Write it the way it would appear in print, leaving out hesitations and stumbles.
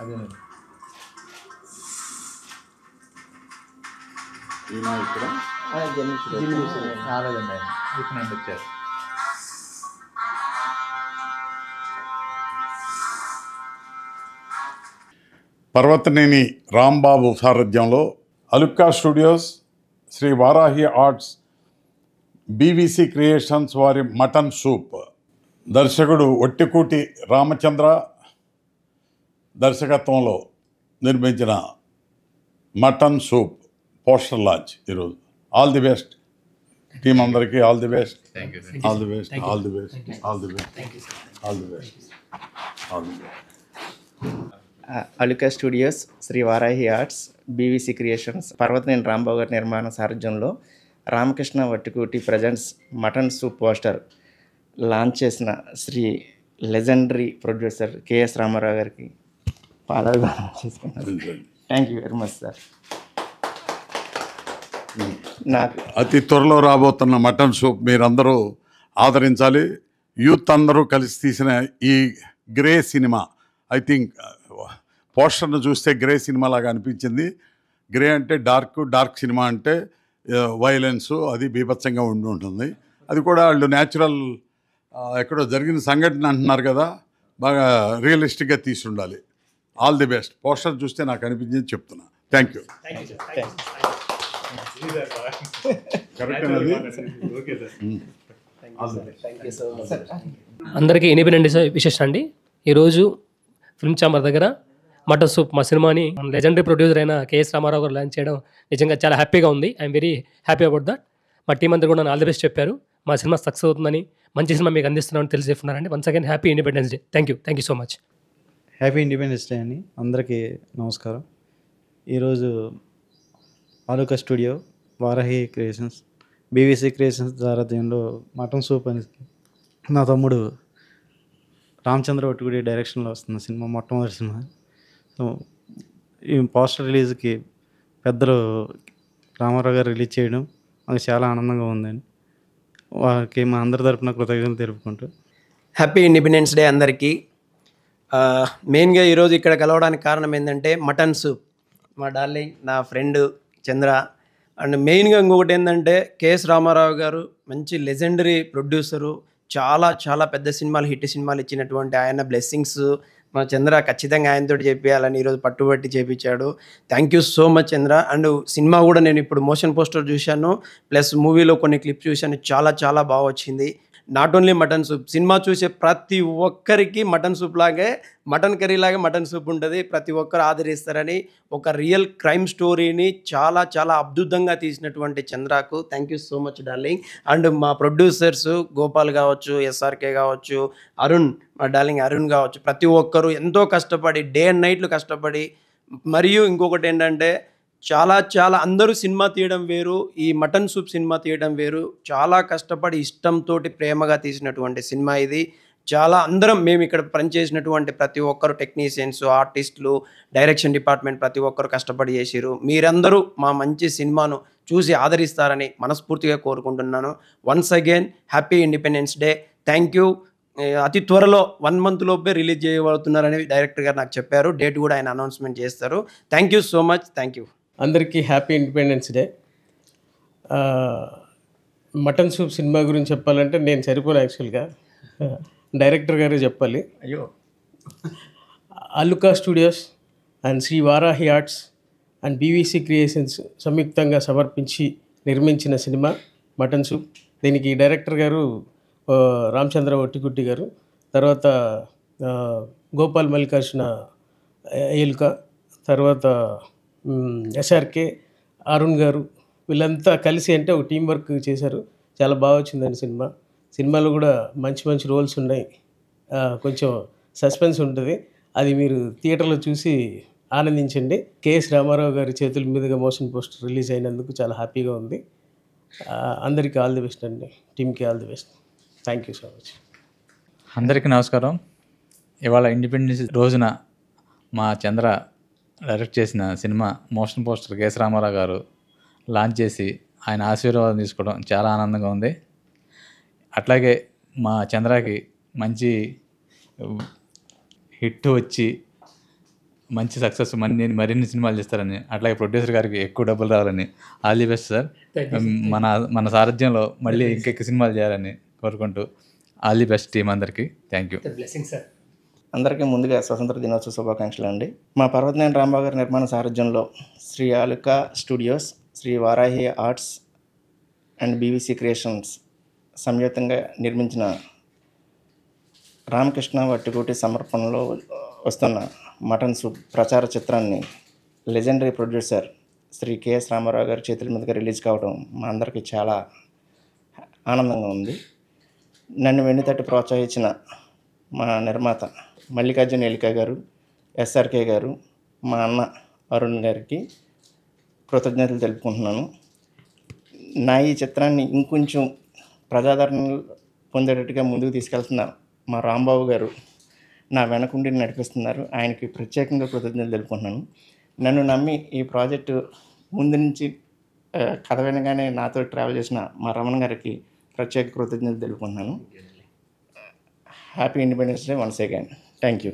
అదేనండి. ఈయన ఇక్కడ రాలేదండి ఆయన. ఇక్కడ నుండి వచ్చారు. పర్వతనేని రాంబాబు సారథ్యంలో Alukka studios, Shri Varahi arts, BVC creations వారి మటన్ సూప్, దర్శకుడు ఒట్టికూటి రామచంద్ర దర్శకత్వంలో నిర్మించిన మటన్ సూప్ పోస్టర్ లాంచ్ ఈరోజు. ఆల్ ది బెస్ట్ టీం అందరికీ. All the best, all the best, all the best, all the best, all the best, all the best. Aluka studios, Shri Varahi arts, BVC creations, Parvataneni Rambabu గారి నిర్మాణ సారథ్యంలో Ramakrishna Vattikuti presents mutton soup poster launch చేసిన Shri legendary producer KS Ramarao గారికి పాదాభివందనం చేసుకున్నాను. Thank you very much sir. నాకు అతి త్వరలో రాబోతున్న మటన్ సూప్ మీరందరూ ఆదరించాలి. యూత్ అందరూ కలిసి తీసిన ఈ గ్రే సినిమా, ఐ థింక్ పోస్టర్ను చూస్తే గ్రే సినిమా లాగా అనిపించింది. గ్రే అంటే డార్క్ సినిమా అంటే వైలెన్స్, అది బీభత్సంగా ఉండి ఉంటుంది. అది కూడా వాళ్ళు న్యాచురల్ ఎక్కడో జరిగిన సంఘటన అంటున్నారు కదా, బాగా రియలిస్టిక్గా తీసి ఉండాలి. All the best. పోస్టర్ చూస్తే నాకు అనిపించింది చెప్తున్నా. Thank you. అందరికీ ఇండిపెండెన్స్ విశేషం అండి. ఈరోజు ఫిల్మ్ ఛాంబర్ దగ్గర మటన్ సూప్ మా సినిమాని లెజెండరీ ప్రొడ్యూసర్ అయిన కేఎస్ రామారావు గారు లాంచ్ చేయడం నిజంగా చాలా హ్యాపీగా ఉంది. I'm very happy about that. మా టీం అందరూ కూడా ఆల్ ది బెస్ట్ చెప్పారు. మా సినిమా సక్సెస్ అవుతుందని, మంచి సినిమా మీకు అందిస్తున్నామని తెలిసి చెప్తున్నారండి. Once again happy independence day. Thank you so much. Happy independence day అని అందరికీ నమస్కారం. ఈరోజు Aluka studio, Varahi creations, BVC creations సారథ్యంలో మటన్ సూప్ అని నా తమ్ముడు రామచంద్ర ఒట్టికూటి డైరెక్షన్లో వస్తున్న సినిమా, మొట్టమొదటి సినిమా. సో ఈ పోస్టర్ రిలీజ్కి పెద్దలు రామారావు గారు రిలీజ్ చేయడం మాకు చాలా ఆనందంగా ఉందండి. వారికి మా అందరి తరపున కృతజ్ఞతలు తెలుపుకుంటూ హ్యాపీ ఇండిపెండెన్స్ డే అందరికీ. మెయిన్గా ఈరోజు ఇక్కడ కలవడానికి కారణం ఏంటంటే మటన్ సూప్. మా డార్లింగ్, నా ఫ్రెండ్ చంద్ర. అండ్ మెయిన్గా ఇంకొకటి ఏంటంటే కేఎస్ రామారావు గారు మంచి లెజెండరీ ప్రొడ్యూసరు. చాలా చాలా పెద్ద సినిమాలు, హిట్ సినిమాలు ఇచ్చినటువంటి ఆయన బ్లెస్సింగ్స్ మా చంద్ర ఖచ్చితంగా ఆయనతో చేపించాలని ఈరోజు పట్టుబట్టి చేపించాడు. Thank you so much Chandra. And cinema కూడా నేను ఇప్పుడు మోషన్ పోస్టర్ చూశాను, ప్లస్ మూవీలో కొన్ని క్లిప్స్ చూశాను. చాలా చాలా బాగా వచ్చింది. Not only mutton soup, cinema చూసే ప్రతి ఒక్కరికి మటన్ సూప్ లాగే, మటన్ కర్రీ లాగే మటన్ సూప్ ఉంటుంది. ప్రతి ఒక్కరు ఆదరిస్తారని ఒక రియల్ క్రైమ్ స్టోరీని చాలా చాలా అద్భుతంగా తీసినటువంటి చంద్రకు thank you so much darling. And మా ప్రొడ్యూసర్స్ గోపాల్ కావచ్చు, ఎస్ఆర్కే కావచ్చు, అరుణ్, మా డార్లింగ్ అరుణ్ కావచ్చు, ప్రతి ఒక్కరు ఎంతో కష్టపడి డే అండ్ నైట్లు కష్టపడి. మరియు ఇంకొకటి ఏంటంటే చాలా చాలా అందరూ సినిమా తీయడం వేరు, ఈ మటన్ సూప్ సినిమా తీయడం వేరు. చాలా కష్టపడి ఇష్టంతో ప్రేమగా తీసినటువంటి సినిమా ఇది. చాలా అందరం మేము ఇక్కడ పనిచేసినటువంటి ప్రతి ఒక్కరు టెక్నీషియన్స్, ఆర్టిస్టులు, డైరెక్షన్ డిపార్ట్మెంట్ ప్రతి ఒక్కరు కష్టపడి చేసిరు. మీరందరూ మా మంచి సినిమాను చూసి ఆదరిస్తారని మనస్ఫూర్తిగా కోరుకుంటున్నాను. Once again happy independence day. Thank you. అతి త్వరలో 1 month లోపే రిలీజ్ చేయబడుతున్నారని డైరెక్టర్ గారు నాకు చెప్పారు. డేట్ కూడా ఆయన అనౌన్స్మెంట్ చేస్తారు. Thank you so much. Thank you. అందరికీ happy independence day. Mutton soup cinema గురించి చెప్పాలంటే నేను సరిపోను, యాక్చువల్గా డైరెక్టర్ గారే చెప్పాలి. అయ్యో. Aluka studios and Shri Varahi arts and BVC creations సంయుక్తంగా సమర్పించి నిర్మించిన సినిమా మటన్ సూప్. దీనికి డైరెక్టర్ గారు రామచంద్ర ఒట్టికుట్టి గారు, తర్వాత గోపాల్ మల్లికార్జున ఏలుక, తర్వాత ఎస్ఆర్కే, అరుణ్ గారు, వీళ్ళంతా కలిసి అంటే ఒక టీం వర్క్ చేశారు. చాలా బాగా వచ్చిందండి సినిమా. సినిమాలో కూడా మంచి మంచి రోల్స్ ఉన్నాయి. కొంచెం సస్పెన్స్ ఉంటుంది, అది మీరు థియేటర్లో చూసి ఆనందించండి. కేఎస్ రామారావు గారి చేతుల మీదుగా మోషన్ పోస్టర్ రిలీజ్ అయినందుకు చాలా హ్యాపీగా ఉంది. అందరికీ ఆల్ ది బెస్ట్ అండి, టీమ్కి all the best. Thank you so much. అందరికీ నమస్కారం. ఇవాళ ఇండిపెండెన్స్ రోజున మా చంద్ర డైరెక్ట్ చేసిన సినిమా మోషన్ పోస్టర్ కేఎస్ రామారావు గారు లాంచ్ చేసి ఆయన ఆశీర్వాదం తీసుకోవడం చాలా ఆనందంగా ఉంది. అట్లాగే మా చంద్రకి మంచి హిట్ వచ్చి మంచి సక్సెస్ మరిన్ని సినిమాలు చేస్తారని, అట్లాగే ప్రొడ్యూసర్ గారికి ఎక్కువ డబ్బులు రావాలని. All the best sir. మన మన సారథ్యంలో మళ్ళీ ఇంకెక్కువ సినిమాలు చేయాలని కోరుకుంటూ ఆల్ ది బెస్ట్ టీం అందరికీ. Thank you. Blessing sir. అందరికీ ముందుగా స్వతంత్ర దినోత్సవ శుభాకాంక్షలు అండి. మా పర్వతనేని రాంబాబు గారి నిర్మాణ సారథ్యంలో Shri Aluka studios, Shri Varahi arts and BVC creations సంయుక్తంగా నిర్మించిన రామకృష్ణ వట్టికోటి సమర్పణలో వస్తున్న మటన్ సూప్ ప్రచార చిత్రాన్ని లెజెండరీ ప్రొడ్యూసర్ శ్రీ కెఎస్ రామారావు గారి చేతుల మీదుగా రిలీజ్ కావడం మా అందరికీ చాలా ఆనందంగా ఉంది. నన్ను వెన్నుతట్టి ప్రోత్సహించిన మా నిర్మాత మల్లికార్జున ఎలికా గారు, ఎస్ఆర్కే గారు, మా అన్న అరుణ్ గారికి కృతజ్ఞతలు తెలుపుకుంటున్నాను. నా ఈ చిత్రాన్ని ఇంకొంచెం ప్రజాదరణ పొందేటట్టుగా ముందుకు తీసుకెళ్తున్న మా రాంబాబు గారు నా వెనకుండి నడిపిస్తున్నారు. ఆయనకి ప్రత్యేకంగా కృతజ్ఞతలు తెలుపుకుంటున్నాను. నన్ను నమ్మి ఈ ప్రాజెక్టు ముందు నుంచి కథ వినగానే నాతో ట్రావెల్ చేసిన మా రమణ గారికి ప్రత్యేక కృతజ్ఞతలు తెలుపుకుంటున్నాను. Happy independence day once again. Thank you.